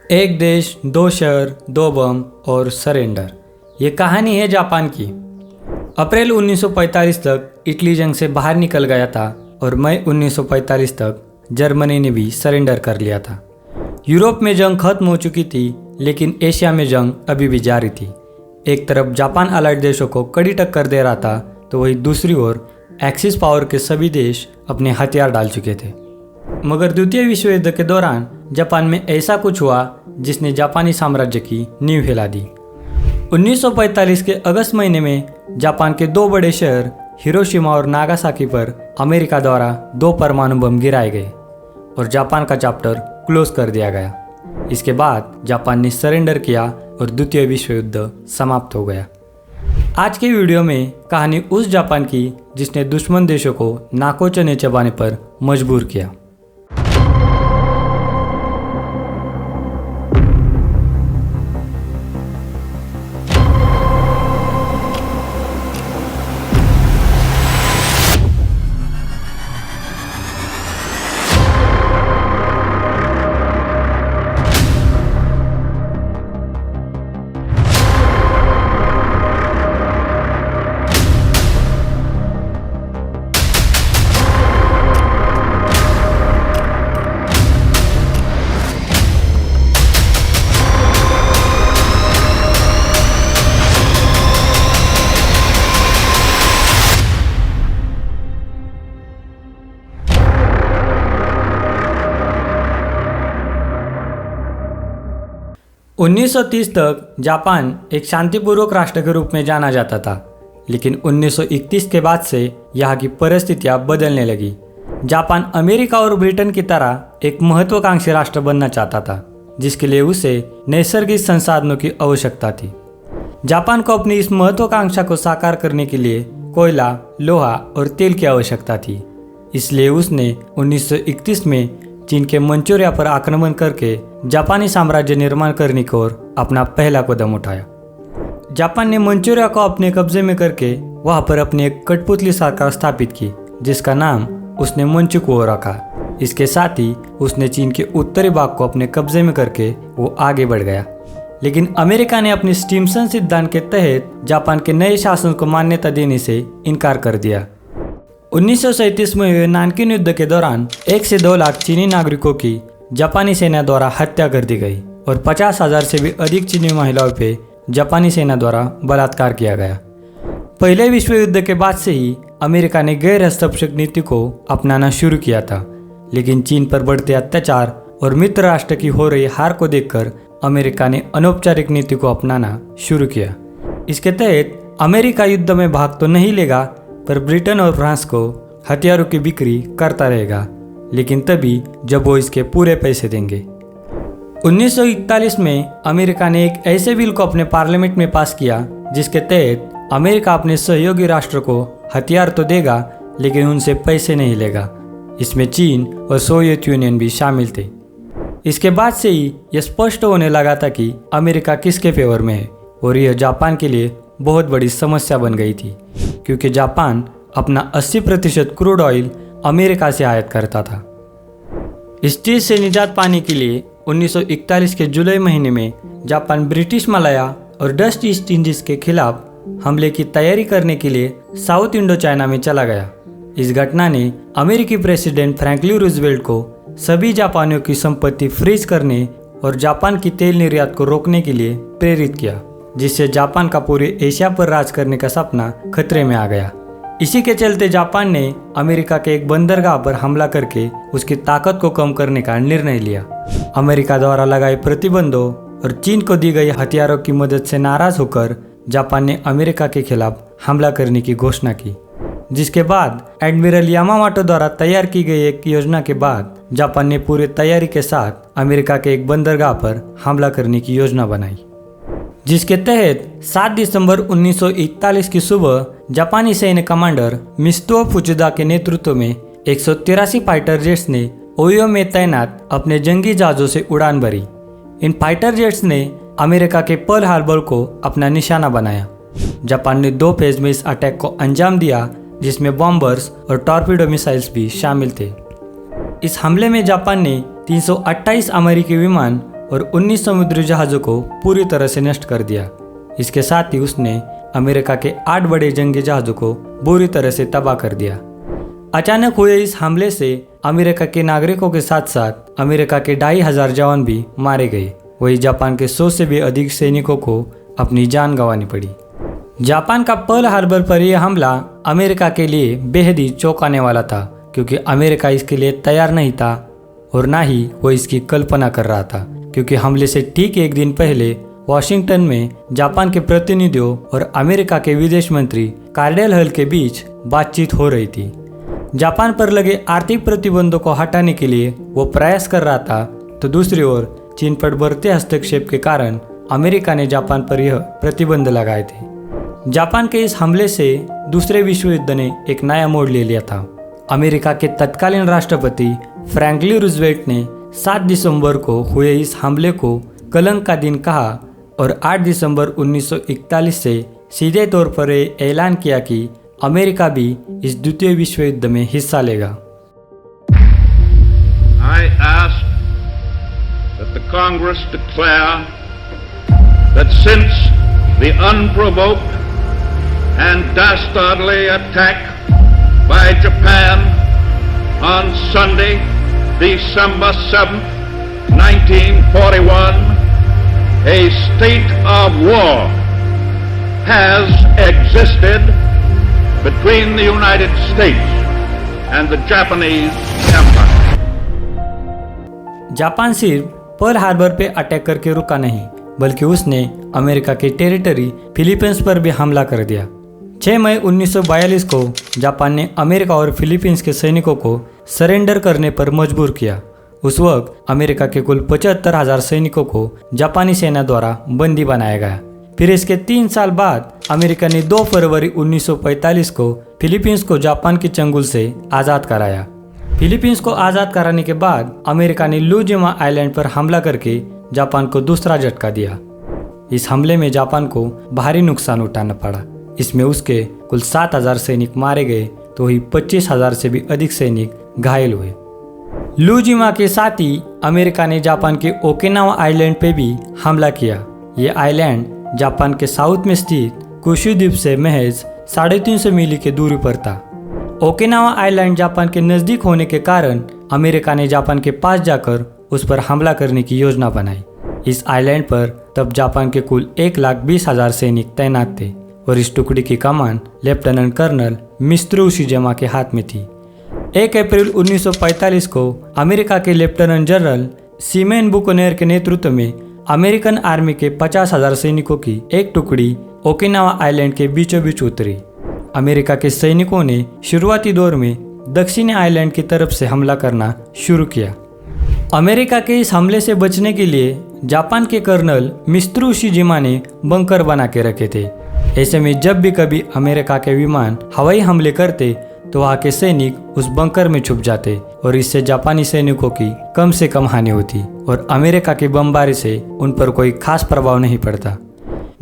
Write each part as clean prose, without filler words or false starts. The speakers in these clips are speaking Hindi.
एक देश, दो शहर, दो बम और सरेंडर। ये कहानी है जापान की। अप्रैल 1945 तक इटली जंग से बाहर निकल गया था और मई 1945 तक जर्मनी ने भी सरेंडर कर लिया था। यूरोप में जंग खत्म हो चुकी थी, लेकिन एशिया में जंग अभी भी जारी थी। एक तरफ जापान अलाइड देशों को कड़ी टक्कर दे रहा था, तो वहीं दूसरी ओर एक्सिस पावर के सभी देश अपने हथियार डाल चुके थे। मगर द्वितीय विश्व युद्ध के दौरान जापान में ऐसा कुछ हुआ जिसने जापानी साम्राज्य की नींव हिला दी। 1945 के अगस्त महीने में जापान के दो बड़े शहर हिरोशिमा और नागासाकी पर अमेरिका द्वारा 2 परमाणु बम गिराए गए और जापान का चैप्टर क्लोज कर दिया गया। इसके बाद जापान ने सरेंडर किया और द्वितीय विश्व युद्ध समाप्त हो गया। आज के वीडियो में कहानी उस जापान की जिसने दुश्मन देशों को नाकों चने चबाने पर मजबूर किया। उन्नीस सौ 1930 तक जापान एक शांतिपूर्वक राष्ट्र के रूप में जाना जाता था, लेकिन 1931 के बाद से यहाँ की परिस्थितियाँ बदलने लगी। जापान अमेरिका और ब्रिटेन की तरह एक महत्वाकांक्षी राष्ट्र बनना चाहता था, जिसके लिए उसे नैसर्गिक संसाधनों की आवश्यकता थी। जापान को अपनी इस महत्वाकांक्षा को साकार करने के लिए कोयला, लोहा और तेल की आवश्यकता थी। इसलिए उसने 1931 में चीन के मंचूरिया पर आक्रमण करके जापानी साम्राज्य निर्माण करने की ओर अपना पहला कदम उठाया। जापान ने मंचूरिया को अपने कब्जे में करके वहां पर अपनी एक कठपुतली सरकार स्थापित की, जिसका नाम उसने मंचुकुओ रखा। इसके साथ ही उसने चीन के उत्तरी भाग को अपने कब्जे में करके वो आगे बढ़ गया। लेकिन अमेरिका ने अपने स्टिम्सन सिद्धांत के तहत जापान के नए शासन को मान्यता देने से इनकार कर दिया। 1937 में हुए नानकिन युद्ध के दौरान 1 से 2 लाख चीनी नागरिकों की जापानी सेना द्वारा हत्या कर दी गई और 50,000 से भी अधिक चीनी महिलाओं पे जापानी सेना द्वारा बलात्कार किया गया। पहले विश्व युद्ध के बाद से ही अमेरिका ने गैर हस्तक्षेप नीति को अपनाना शुरू किया था, लेकिन चीन पर बढ़ते अत्याचार और मित्र राष्ट्र की हो रही हार को देखकर अमेरिका ने अनौपचारिक नीति को अपनाना शुरू किया। इसके तहत अमेरिका युद्ध में भाग तो नहीं लेगा, पर ब्रिटेन और फ्रांस को हथियारों की बिक्री करता रहेगा, लेकिन तभी जब वो इसके पूरे पैसे देंगे। 1941 में अमेरिका ने एक ऐसे बिल को अपने पार्लियामेंट में पास किया जिसके तहत अमेरिका अपने सहयोगी राष्ट्र को हथियार तो देगा, लेकिन उनसे पैसे नहीं लेगा। इसमें चीन और सोवियत यूनियन भी शामिल थे। इसके बाद से ही यह स्पष्ट होने लगा था कि अमेरिका किसके फेवर में है, और यह जापान के लिए बहुत बड़ी समस्या बन गई थी, क्योंकि जापान अपना 80% क्रूड ऑयल अमेरिका से आयात करता था। इस चीज से निजात पाने के लिए 1941 के जुलाई महीने में जापान ब्रिटिश मलाया और डच ईस्ट इंडीज के खिलाफ हमले की तैयारी करने के लिए साउथ इंडो चाइना में चला गया। इस घटना ने अमेरिकी प्रेसिडेंट फ्रैंकलिन रूजवेल्ट को सभी जापानियों की संपत्ति फ्रीज करने और जापान की तेल निर्यात को रोकने के लिए प्रेरित किया, जिससे जापान का पूरे एशिया पर राज करने का सपना खतरे में आ गया। इसी के चलते जापान ने अमेरिका के एक बंदरगाह पर हमला करके उसकी ताकत को कम करने का निर्णय लिया। अमेरिका द्वारा लगाए प्रतिबंधों और चीन को दी गई हथियारों की मदद से नाराज होकर जापान ने अमेरिका के खिलाफ हमला करने की घोषणा की, जिसके बाद एडमिरल यामामोटो द्वारा तैयार की गई एक योजना के बाद जापान ने पूरी तैयारी के साथ अमेरिका के एक बंदरगाह पर हमला करने की योजना बनाई, जिसके तहत 7 दिसंबर 1941 की सुबह जापानी सैन्य कमांडर मित्सुओ फुजिदा के नेतृत्व में 183 फाइटर जेट्स ने ओयो में तैनात अपने जंगी जहाजों से उड़ान भरी। इन फाइटर जेट्स ने अमेरिका के पर्ल हार्बर को अपना निशाना बनाया। जापान ने 2 फेज में इस अटैक को अंजाम दिया, जिसमें बॉम्बर्स और टॉर्पीडो मिसाइल्स भी शामिल थे। इस हमले में जापान ने 328 अमेरिकी विमान और 19 समुद्री जहाज़ों को पूरी तरह से नष्ट कर दिया। इसके साथ ही उसने अमेरिका के 8 बड़े जंगी जहाज़ों को बुरी तरह से तबाह कर दिया। अचानक हुए इस हमले से अमेरिका के नागरिकों के साथ साथ अमेरिका के 2,500 जवान भी मारे गए। वही जापान के 100 से भी अधिक सैनिकों को अपनी जान गंवानी पड़ी। जापान का पर्ल हार्बर पर यह हमला अमेरिका के लिए बेहद ही चौंकाने वाला था, क्योंकि अमेरिका इसके लिए तैयार नहीं था और ना ही वो इसकी कल्पना कर रहा था, क्योंकि हमले से ठीक एक दिन पहले वॉशिंगटन में जापान के प्रतिनिधियों और अमेरिका के विदेश मंत्री कार्डेल हल के बीच बातचीत हो रही थी। जापान पर लगे आर्थिक प्रतिबंधों को हटाने के लिए वो प्रयास कर रहा था, तो दूसरी ओर चीन पर बढ़ते हस्तक्षेप के कारण अमेरिका ने जापान पर यह प्रतिबंध लगाए थे। जापान के इस हमले से दूसरे विश्व युद्ध ने एक नया मोड़ ले लिया था। अमेरिका के तत्कालीन राष्ट्रपति फ्रैंकलिन रूजवेल्ट ने 7 दिसंबर को हुए इस हमले को कलंक का दिन कहा और 8 दिसंबर 1941 से सीधे तौर पर ऐलान किया कि अमेरिका भी इस द्वितीय विश्व युद्ध में हिस्सा लेगा। I ask that the Congress declare that since the unprovoked and dastardly attack by Japan on Sunday, December 7th, 1941, a state of war has existed between the United States and the Japanese Empire. Japan सिर्फ पर्ल हार्बर पे अटैक करके रुका नहीं, बल्कि उसने अमेरिका के टेरिटरी फिलीपींस पर भी हमला कर दिया। 6 मई 1942 को जापान ने अमेरिका और फिलीपींस के सैनिकों को सरेंडर करने पर मजबूर किया। उस वक्त अमेरिका के कुल 75,000 सैनिकों को जापानी सेना द्वारा बंदी बनाया गया। फिर इसके 3 साल बाद अमेरिका ने 2 फरवरी 1945 को फिलीपींस को जापान के चंगुल से आज़ाद कराया। फिलीपींस को आज़ाद कराने के बाद अमेरिका ने लुजिमा आइलैंड पर हमला करके जापान को दूसरा झटका दिया। इस हमले में जापान को भारी नुकसान उठाना पड़ा। इसमें उसके कुल 7,000 सैनिक मारे गए, तो ही 25,000 से भी अधिक सैनिक घायल हुए। लुजिमा के साथ ही अमेरिका ने जापान के ओकिनावा आइलैंड पे भी हमला किया। ये आइलैंड जापान के साउथ में स्थित कुशु द्वीप से महज 350 मील की दूरी पर था। ओकिनावा आइलैंड जापान के नज़दीक होने के कारण अमेरिका ने जापान के पास जाकर उस पर हमला करने की योजना बनाई। इस आइलैंड पर तब जापान के कुल 1,20,000 सैनिक तैनात थे और इस टुकड़ी की कमान लेफ्टिनेंट कर्नल मित्सुरो उशिजामा के हाथ में थी। 1 अप्रैल 1945 को अमेरिका के लेफ्टिनेंट जनरल सीमेन बुकनेर के नेतृत्व में अमेरिकन आर्मी के 50,000 सैनिकों की एक टुकड़ी ओकिनावा आइलैंड के बीचों बीच उतरी। अमेरिका के सैनिकों ने शुरुआती दौर में दक्षिणी आइलैंड की तरफ से हमला करना शुरू किया। अमेरिका के इस हमले से बचने के लिए जापान के कर्नल मित्सुरो उशिजामा ने बंकर बना के रखे थे। ऐसे में जब भी कभी अमेरिका के विमान हवाई हमले करते तो वहाँ के सैनिक उस बंकर में छुप जाते और इससे जापानी सैनिकों की कम से कम हानि होती और अमेरिका की बमबारी से उन पर कोई खास प्रभाव नहीं पड़ता।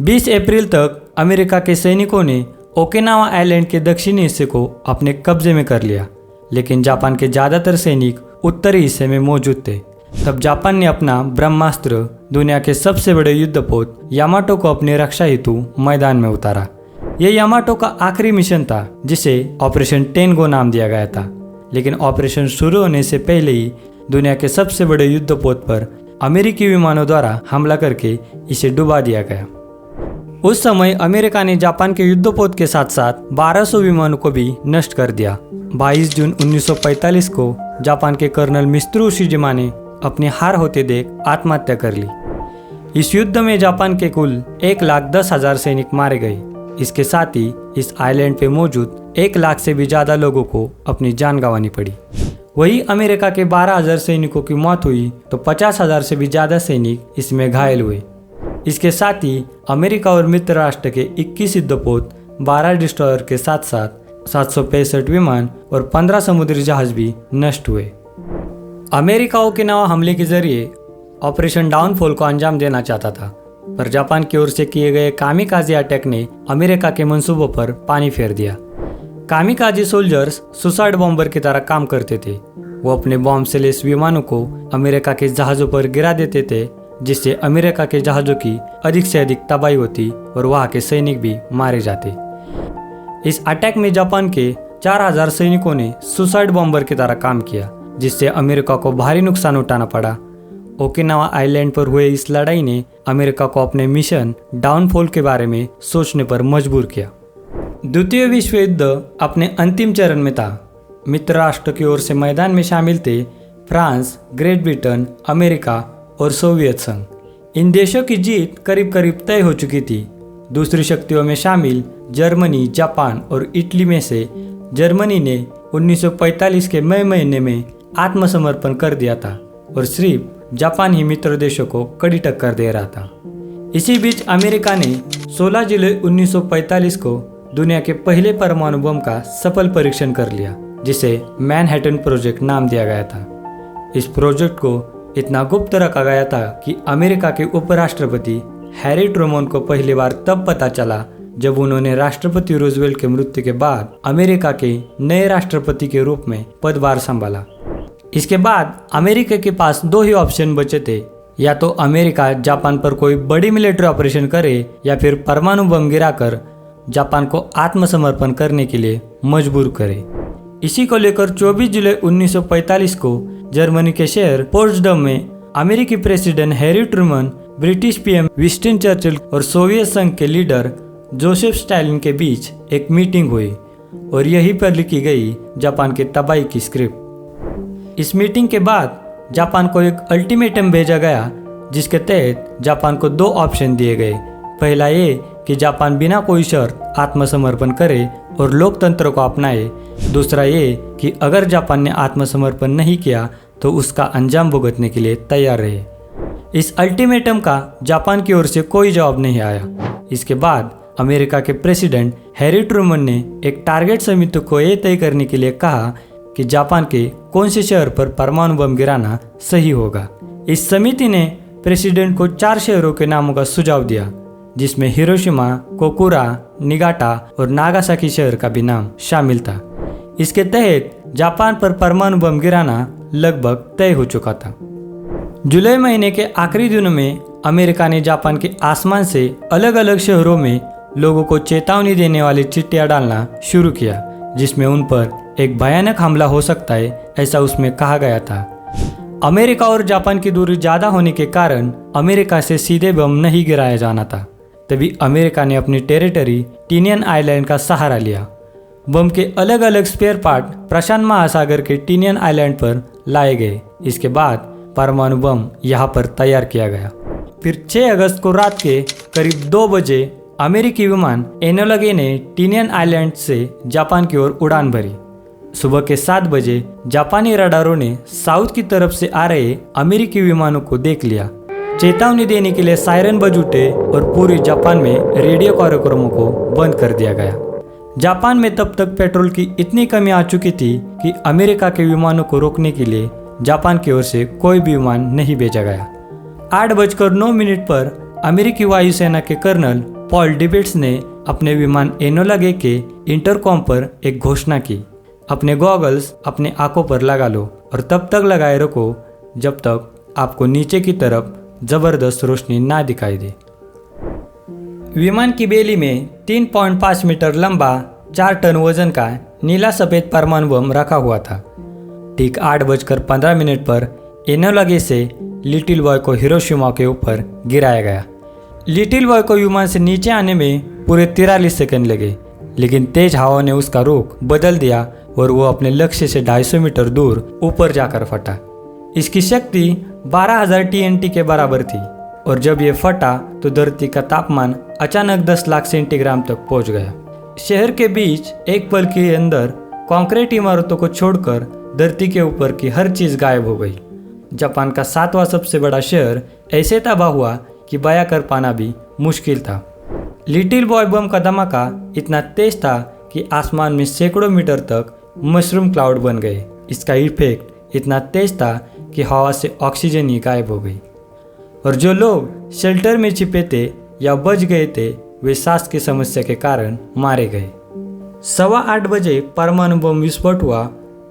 20 अप्रैल तक अमेरिका के सैनिकों ने ओकिनावा आइलैंड के दक्षिणी हिस्से को अपने कब्जे में कर लिया, लेकिन जापान के ज़्यादातर सैनिक उत्तरी हिस्से में मौजूद थे। तब जापान ने अपना ब्रह्मास्त्र, दुनिया के सबसे बड़े युद्धपोत यामाटो को अपनी रक्षा हेतु मैदान में उतारा। यह यामाटो का आखिरी मिशन था, जिसे ऑपरेशन टेंगो नाम दिया गया था। लेकिन ऑपरेशन शुरू होने से पहले ही दुनिया के सबसे बड़े युद्धपोत पर अमेरिकी विमानों द्वारा हमला करके इसे डुबा दिया गया। उस समय अमेरिका ने जापान के युद्धपोत के साथ साथ 1200 विमानों को भी नष्ट कर दिया। 22 जून 1945 को जापान के कर्नल मित्सुरो उशिजामा ने अपनी हार होते देख आत्महत्या कर ली। इस युद्ध में जापान के कुल 1,10,000 सैनिक मारे गए। इसके साथ ही इस आइलैंड पे मौजूद 1 लाख से भी ज़्यादा लोगों को अपनी जान गंवानी पड़ी। वही अमेरिका के 12,000 सैनिकों की मौत हुई तो 50,000 से भी ज़्यादा सैनिक इसमें घायल हुए। इसके साथ ही अमेरिका और मित्र राष्ट्र के 21 युद्धपोत, 12 डिस्ट्रॉयर के साथ साथ 765 विमान और 15 समुद्री जहाज भी नष्ट हुए। अमेरिका ओकिनावा हमले के जरिए ऑपरेशन डाउनफॉल को अंजाम देना चाहता था, पर जापान की ओर से किए गए कामिकाज़ी अटैक ने अमेरिका के मंसूबों पर पानी फेर दिया। कामिकाज़ी सोल्जर्स सुसाइड बॉम्बर की तरह काम करते थे। वो अपने बॉम्ब से लेस विमानों को अमेरिका के जहाज़ों पर गिरा देते थे, जिससे अमेरिका के जहाज़ों की अधिक से अधिक तबाही होती और वहाँ के सैनिक भी मारे जाते। इस अटैक में जापान के 4000 सैनिकों ने सुसाइड बॉम्बर की तरह काम किया, जिससे अमेरिका को भारी नुकसान उठाना पड़ा। ओकिनावा आइलैंड पर हुए इस लड़ाई ने अमेरिका को अपने मिशन डाउनफॉल के बारे में सोचने पर मजबूर किया। द्वितीय विश्व युद्ध अपने अंतिम चरण में था। मित्र राष्ट्र की ओर से मैदान में शामिल थे फ्रांस, ग्रेट ब्रिटेन, अमेरिका और सोवियत संघ। इन देशों की जीत करीब करीब तय हो चुकी थी। दूसरी शक्तियों में शामिल जर्मनी, जापान और इटली में से जर्मनी ने 1945 के मई महीने में आत्मसमर्पण कर दिया था और सिर्फ जापान ही मित्र देशों को कड़ी टक्कर दे रहा था। इसी बीच अमेरिका ने 16 जुलाई 1945 को दुनिया के पहले परमाणु बम का सफल परीक्षण कर लिया, जिसे मैनहट्टन प्रोजेक्ट नाम दिया गया था। इस प्रोजेक्ट को इतना गुप्त रखा गया था कि अमेरिका के उपराष्ट्रपति हैरी ट्रूमैन को पहली बार तब पता चला जब उन्होंने राष्ट्रपति रूजवेल्ट के मृत्यु के बाद अमेरिका के नए राष्ट्रपति के रूप में पदभार संभाला। इसके बाद अमेरिका के पास दो ही ऑप्शन बचे थे, या तो अमेरिका जापान पर कोई बड़ी मिलिट्री ऑपरेशन करे या फिर परमाणु बम गिराकर जापान को आत्मसमर्पण करने के लिए मजबूर करे। इसी को लेकर 24 जुलाई 1945 को जर्मनी के शहर पोट्सडम में अमेरिकी president Harry Trueman, British PM Winston Churchill और सोवियत संघ के लीडर जोसेफ स्टालिन के बीच एक मीटिंग हुई और यहीं पर लिखी गई जापान की तबाही की स्क्रिप्ट। इस मीटिंग के बाद जापान को एक अल्टीमेटम भेजा गया, जिसके तहत जापान को दो ऑप्शन दिए गए। पहला ये कि जापान बिना कोई शर्त आत्मसमर्पण करे और लोकतंत्र को अपनाए। दूसरा ये कि अगर जापान ने आत्मसमर्पण नहीं किया तो उसका अंजाम भुगतने के लिए तैयार रहे। इस अल्टीमेटम का जापान की ओर से कोई जवाब नहीं आया। इसके बाद अमेरिका के प्रेसिडेंट हैरी ट्रूमैन ने एक टारगेट समिति को यह तय करने के लिए कहा कि जापान के कौन से शहर पर परमाणु बम गिराना सही होगा। इस समिति ने प्रेसिडेंट को 4 शहरों के नामों का सुझाव दिया, जिसमें हिरोशिमा, कोकुरा, निगाटा और नागासाकी शहर का भी नाम शामिल था। इसके तहत जापान पर परमाणु बम गिराना लगभग तय हो चुका था। जुलाई महीने के आखिरी दिनों में अमेरिका ने जापान के आसमान से अलग अलग शहरों में लोगों को चेतावनी देने वाली चिट्ठियां डालना शुरू किया, जिसमें उन पर एक भयानक हमला हो सकता है, ऐसा उसमें कहा गया था। अमेरिका और जापान की दूरी ज़्यादा होने के कारण अमेरिका से सीधे बम नहीं गिराया जाना था। तभी अमेरिका ने अपनी टेरिटरी टिनियन आइलैंड का सहारा लिया। बम के अलग अलग स्पेयर पार्ट प्रशांत महासागर के टिनियन आइलैंड पर लाए गए। इसके बाद परमाणु बम यहाँ पर तैयार किया गया। फिर 6 अगस्त को रात के करीब 2 बजे अमेरिकी विमान एनोला गे ने टिनियन आइलैंड से जापान की ओर उड़ान भरी। सुबह के 7 बजे जापानी रडारों ने साउथ की तरफ से आ रहे अमेरिकी विमानों को देख लिया। चेतावनी देने के लिए सायरन बज उठे और पूरे जापान में रेडियो कार्यक्रमों को बंद कर दिया गया। जापान में तब तक पेट्रोल की इतनी कमी आ चुकी थी कि अमेरिका के विमानों को रोकने के लिए जापान की ओर से कोई भी विमान नहीं भेजा गया। 8:09 पर अमेरिकी वायुसेना के कर्नल पॉल डिबेट्स ने अपने विमान एनोला गे के इंटरकॉम पर एक घोषणा की, अपने गॉगल्स अपने आंखों पर लगा लो और तब तक लगाए रखो जब तक आपको नीचे की तरफ जबरदस्त रोशनी ना दिखाई दे। विमान की बेली में 3.5 मीटर लंबा 4 टन वजन का नीला सफेद परमाणु बम रखा हुआ था। ठीक 8:15 पर एनोला गे से लिटिल बॉय को हिरोशिमा के ऊपर गिराया गया। लिटिल बॉय को विमान से नीचे आने में पूरे 43 सेकंड लगे, लेकिन तेज हवा ने उसका रुख बदल दिया और वो अपने लक्ष्य से 250 मीटर दूर ऊपर जाकर फटा। इसकी शक्ति 12,000 TNT के बराबर थी और जब ये फटा तो धरती का तापमान अचानक 10 लाख सेंटीग्राम तक पहुंच गया। शहर के बीच एक पल के अंदर कंक्रीट इमारतों को छोड़कर धरती के ऊपर की हर चीज गायब हो गई। जापान का 7वां सबसे बड़ा शहर ऐसे तबाह हुआ कि बयां कर पाना भी मुश्किल था। लिटिल बॉय बम का धमाका इतना तेज था कि आसमान में सैकड़ों मीटर तक मशरूम क्लाउड बन गए। इसका इफेक्ट इतना तेज था कि हवा से ऑक्सीजन ही गायब हो गई और जो लोग शेल्टर में छिपे थे या बच गए थे वे सांस की समस्या के कारण मारे गए। 8:15 बजे परमाणु बम विस्फोट हुआ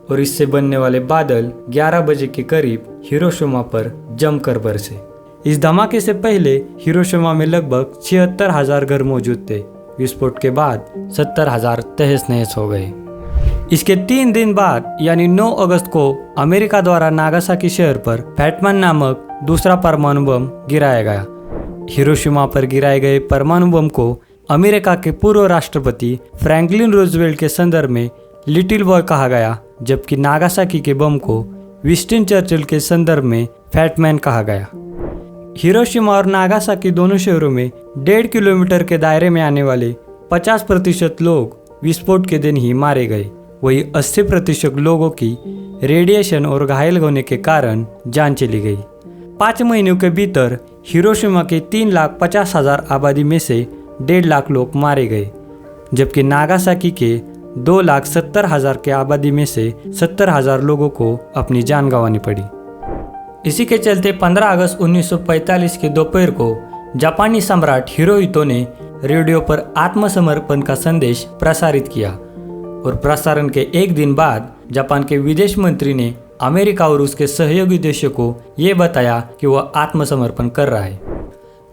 और इससे बनने वाले बादल 11 बजे के करीब हिरोशिमा पर जमकर बरसे। इस धमाके से पहले हिरोशिमा में लगभग 76,000 घर मौजूद थे। विस्फोट के बाद 70,000 तहस नहस हो गए। इसके 3 दिन बाद यानी 9 अगस्त को अमेरिका द्वारा नागासाकी शहर पर फैटमैन नामक दूसरा परमाणु बम गिराया गया। हिरोशिमा पर गिराए गए परमाणु बम को अमेरिका के पूर्व राष्ट्रपति फ्रैंकलिन रूजवेल्ट के संदर्भ में लिटिल बॉय कहा गया, जबकि नागासाकी के बम को विंस्टन चर्चिल के संदर्भ में फैटमैन कहा गया। हिरोशिमा और नागासाकी दोनों शहरों में 1.5 किलोमीटर के दायरे में आने वाले 50% लोग विस्फोट के दिन ही मारे गए। वही 80% लोगों की रेडिएशन और घायल होने के कारण जान चली गई। 5 महीनों के भीतर हिरोशिमा के 3,50,000 आबादी में से 1.5 लाख लोग मारे गए, जबकि नागासाकी के 2,70,000 के आबादी में से 70,000 लोगों को अपनी जान गंवानी पड़ी। इसी के चलते 15 अगस्त 1945 के दोपहर को जापानी सम्राट हिरोहितो ने रेडियो पर आत्मसमर्पण का संदेश प्रसारित किया और प्रसारण के 1 दिन बाद जापान के विदेश मंत्री ने अमेरिका और उसके सहयोगी देशों को ये बताया कि वह आत्मसमर्पण कर रहा है।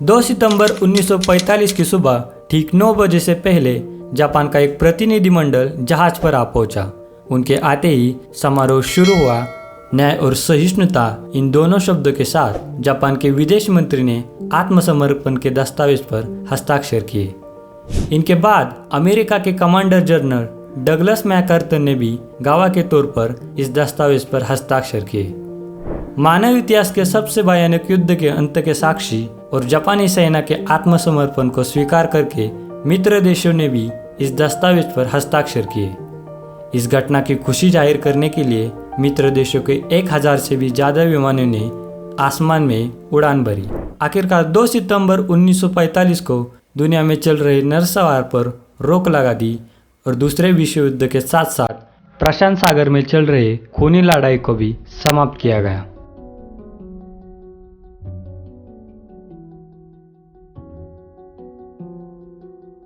2 सितंबर 1945 की सुबह ठीक 9 बजे से पहले जापान का एक प्रतिनिधिमंडल जहाज पर आ पहुंचा। उनके आते ही समारोह शुरू हुआ। न्याय और सहिष्णुता इन दोनों शब्दों के साथ जापान के विदेश मंत्री ने आत्मसमर्पण के दस्तावेज पर हस्ताक्षर किए। इनके बाद अमेरिका के कमांडर जनरल डगलस मैकार्थर ने भी गवाह के तौर पर इस दस्तावेज पर हस्ताक्षर किए। मानव इतिहास के सबसे भयानक युद्ध के अंत के साक्षी और जापानी सेना के आत्मसमर्पण को स्वीकार करके मित्र देशों ने भी इस दस्तावेज पर हस्ताक्षर किए। इस घटना की खुशी जाहिर करने के लिए मित्र देशों के 1000 से भी ज़्यादा विमानों ने आसमान में उड़ान भरी। आखिरकार 2 सितंबर 1945 को दुनिया में चल रहे नरसंहार पर रोक लगा दी और दूसरे विश्व युद्ध के साथ साथ प्रशांत सागर में चल रहे खूनी लड़ाई को भी समाप्त किया गया।